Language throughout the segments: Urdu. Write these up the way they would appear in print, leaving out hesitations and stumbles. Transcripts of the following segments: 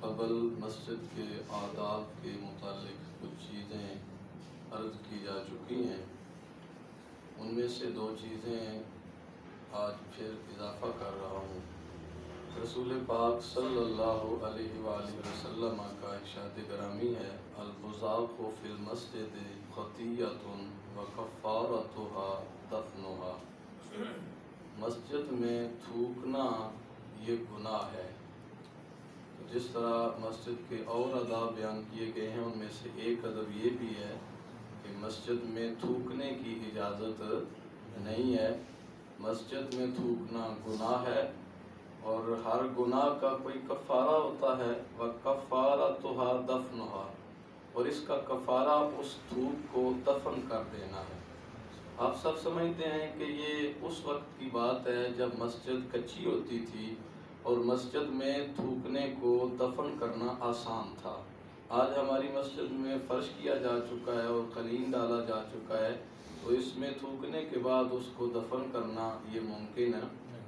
قبل مسجد کے آداب کے متعلق کچھ چیزیں عرض کی جا چکی ہیں، ان میں سے دو چیزیں آج پھر اضافہ کر رہا ہوں۔ رسول پاک صلی اللہ علیہ وآلہ وسلم کا ارشاد گرامی ہے، البزاق فی المسجد خطیۃ وکفارتها دفنها۔ مسجد میں تھوکنا یہ گناہ ہے۔ جس طرح مسجد کے اور آداب بیان کیے گئے ہیں، ان میں سے ایک ادب یہ بھی ہے کہ مسجد میں تھوکنے کی اجازت نہیں ہے۔ مسجد میں تھوکنا گناہ ہے اور ہر گناہ کا کوئی کفارہ ہوتا ہے، وَكَفَّارَتُهَا دَفْنُهَا، اور اس کا کفارہ اس تھوک کو دفن کر دینا ہے۔ آپ سب سمجھتے ہیں کہ یہ اس وقت کی بات ہے جب مسجد کچی ہوتی تھی اور مسجد میں تھوکنے کو دفن کرنا آسان تھا۔ آج ہماری مسجد میں فرش کیا جا چکا ہے اور قلین ڈالا جا چکا ہے، تو اس میں تھوکنے کے بعد اس کو دفن کرنا یہ ممکن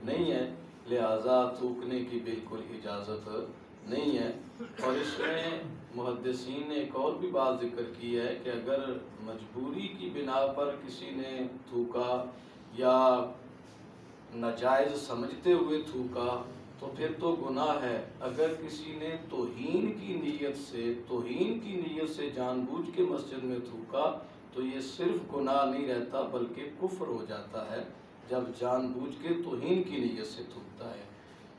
نہیں ہے، لہٰذا تھوکنے کی بالکل اجازت نہیں ہے۔ اور اس میں محدثین نے ایک اور بھی بات ذکر کی ہے کہ اگر مجبوری کی بنا پر کسی نے تھوکا یا ناجائز سمجھتے ہوئے تھوکا تو پھر تو گناہ ہے۔ اگر کسی نے توہین کی نیت سے جان بوجھ کے مسجد میں تھوکا تو یہ صرف گناہ نہیں رہتا بلکہ کفر ہو جاتا ہے جب جان بوجھ کے توہین کی نیت سے تھوکتا ہے۔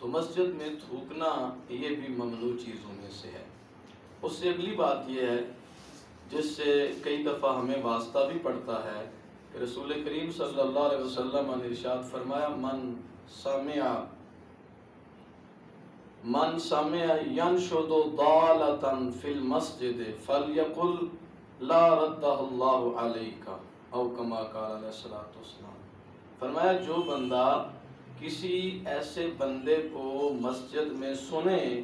تو مسجد میں تھوکنا یہ بھی ممنوع چیزوں میں سے ہے۔ اس سے اگلی بات یہ ہے جس سے کئی دفعہ ہمیں واسطہ بھی پڑتا ہے کہ رسول کریم صلی اللہ علیہ وسلم نے ارشاد فرمایا، من سمع ینشد ضالۃ فی المسجد فلیقل لا ردہ اللہ علیک، او کما قال علیہ الصلوۃ والسلام۔ فرمایا جو بندہ کسی ایسے بندے کو مسجد میں سنے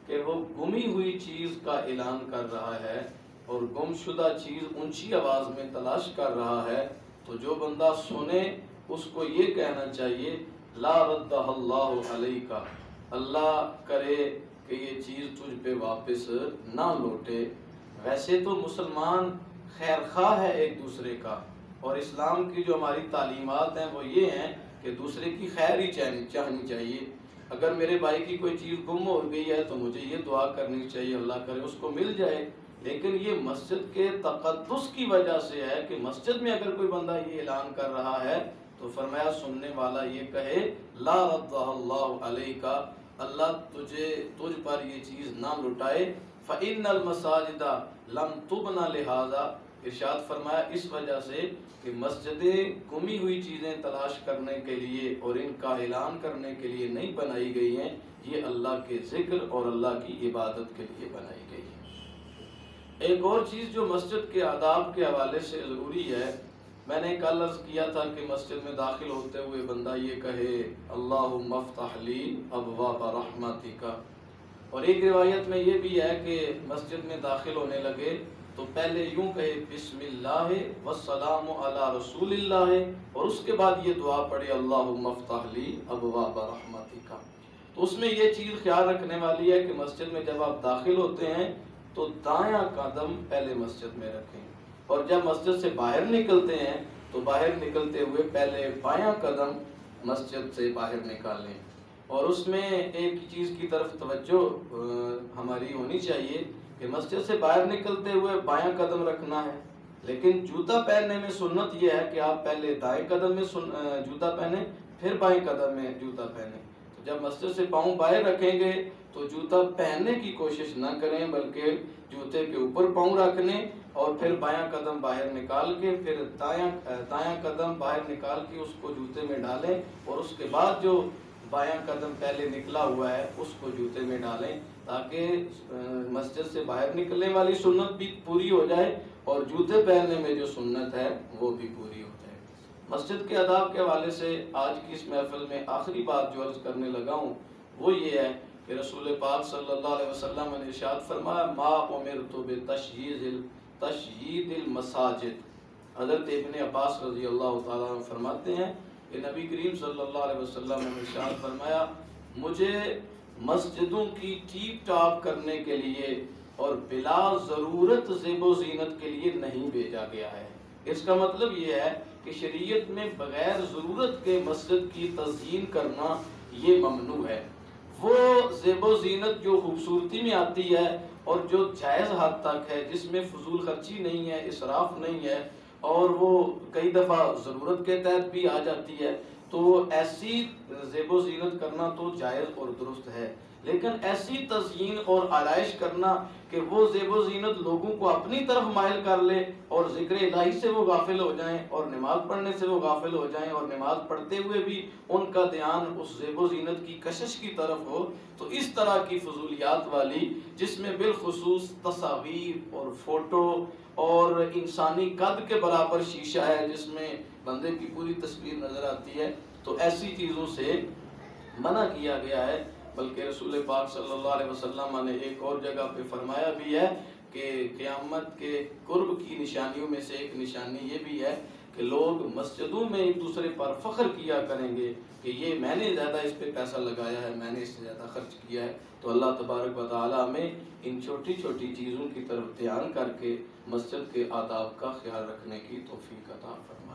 کہ وہ گمی ہوئی چیز کا اعلان کر رہا ہے اور گم شدہ چیز اونچی آواز میں تلاش کر رہا ہے، تو جو بندہ سنے اس کو یہ کہنا چاہیے، لا ردہ اللہ علیک، اللہ کرے کہ یہ چیز تجھ پہ واپس نہ لوٹے۔ ویسے تو مسلمان خیر خواہ ہے ایک دوسرے کا، اور اسلام کی جو ہماری تعلیمات ہیں وہ یہ ہیں کہ دوسرے کی خیر ہی چاہنی چاہیے۔ اگر میرے بھائی کی کوئی چیز گم ہو گئی ہے تو مجھے یہ دعا کرنی چاہیے اللہ کرے اس کو مل جائے۔ لیکن یہ مسجد کے تقدس کی وجہ سے ہے کہ مسجد میں اگر کوئی بندہ یہ اعلان کر رہا ہے تو فرمایا سننے والا یہ کہے، لا ردہ اللہ علیک، اللہ تجھ پر یہ چیز نہ لٹائے۔ فإن المساجد لم تبن لہذا، ارشاد فرمایا اس وجہ سے کہ مسجدیں گمی ہوئی چیزیں تلاش کرنے کے لیے اور ان کا اعلان کرنے کے لیے نہیں بنائی گئی ہیں، یہ اللہ کے ذکر اور اللہ کی عبادت کے لیے بنائی گئی ہیں۔ ایک اور چیز جو مسجد کے آداب کے حوالے سے ضروری ہے، میں نے کل عرض کیا تھا کہ مسجد میں داخل ہوتے ہوئے بندہ یہ کہے، اللہم افتح لی ابواب رحمتک، اور ایک روایت میں یہ بھی ہے کہ مسجد میں داخل ہونے لگے تو پہلے یوں کہے، بسم اللہ والسلام علی رسول اللہ، اور اس کے بعد یہ دعا پڑھے، اللہم افتح لی ابواب رحمتک۔ تو اس میں یہ چیز خیال رکھنے والی ہے کہ مسجد میں جب آپ داخل ہوتے ہیں تو دایاں قدم پہلے مسجد میں رکھیں، اور جب مسجد سے باہر نکلتے ہیں تو باہر نکلتے ہوئے پہلے بایاں قدم مسجد سے باہر نکالیں۔ اور اس میں ایک چیز کی طرف توجہ ہماری ہونی چاہیے کہ مسجد سے باہر نکلتے ہوئے بایاں قدم رکھنا ہے، لیکن جوتا پہننے میں سنت یہ ہے کہ آپ پہلے دائیں قدم میں جوتا پہنیں پھر بائیں قدم میں جوتا پہنیں۔ تو جب مسجد سے پاؤں باہر رکھیں گے تو جوتا پہننے کی کوشش نہ کریں بلکہ جوتے کے اوپر پاؤں رکھنے اور پھر بایاں قدم باہر نکال کے پھر دایاں قدم باہر نکال کے اس کو جوتے میں ڈالیں، اور اس کے بعد جو بایاں قدم پہلے نکلا ہوا ہے اس کو جوتے میں ڈالیں، تاکہ مسجد سے باہر نکلنے والی سنت بھی پوری ہو جائے اور جوتے پہننے میں جو سنت ہے وہ بھی پوری ہو جائے۔ مسجد کے آداب کے حوالے سے آج کی اس محفل میں آخری بات جو عرض کرنے لگا ہوں وہ یہ ہے کہ رسول پاک صلی اللہ علیہ وسلم نے ارشاد فرمایا، ما امرت بتشیید المساجد۔ حضرت ابن عباس رضی اللہ تعالیٰ عنہ فرماتے ہیں کہ نبی کریم صلی اللہ علیہ وسلم نے ارشاد فرمایا، مجھے مسجدوں کی ٹیپ ٹاپ کرنے کے لیے اور بلا ضرورت زیب و زینت کے لیے نہیں بھیجا گیا ہے۔ اس کا مطلب یہ ہے کہ شریعت میں بغیر ضرورت کے مسجد کی تزئین کرنا یہ ممنوع ہے۔ وہ زیب و زینت جو خوبصورتی میں آتی ہے اور جو جائز حد تک ہے، جس میں فضول خرچی نہیں ہے، اسراف نہیں ہے، اور وہ کئی دفعہ ضرورت کے تحت بھی آ جاتی ہے، تو ایسی زیب و زینت کرنا تو جائز اور درست ہے۔ لیکن ایسی تزئین اور آرائش کرنا کہ وہ زیب و زینت لوگوں کو اپنی طرف مائل کر لے اور ذکر الہی سے وہ غافل ہو جائیں اور نماز پڑھنے سے وہ غافل ہو جائیں اور نماز پڑھتے ہوئے بھی ان کا دھیان اس زیب و زینت کی کشش کی طرف ہو، تو اس طرح کی فضولیات والی، جس میں بالخصوص تصاویر اور فوٹو اور انسانی قد کے برابر شیشہ ہے جس میں بندے کی پوری تصویر نظر آتی ہے، تو ایسی چیزوں سے منع کیا گیا ہے۔ بلکہ رسول پاک صلی اللہ علیہ وسلم نے ایک اور جگہ پہ فرمایا بھی ہے کہ قیامت کے قرب کی نشانیوں میں سے ایک نشانی یہ بھی ہے کہ لوگ مسجدوں میں ایک دوسرے پر فخر کیا کریں گے کہ یہ میں نے زیادہ اس پہ پیسہ لگایا ہے، میں نے اس سے زیادہ خرچ کیا ہے۔ تو اللہ تبارک و تعالیٰ میں ان چھوٹی چھوٹی چیزوں کی طرف دھیان کر کے مسجد کے آداب کا خیال رکھنے کی توفیق عطا فرمائے۔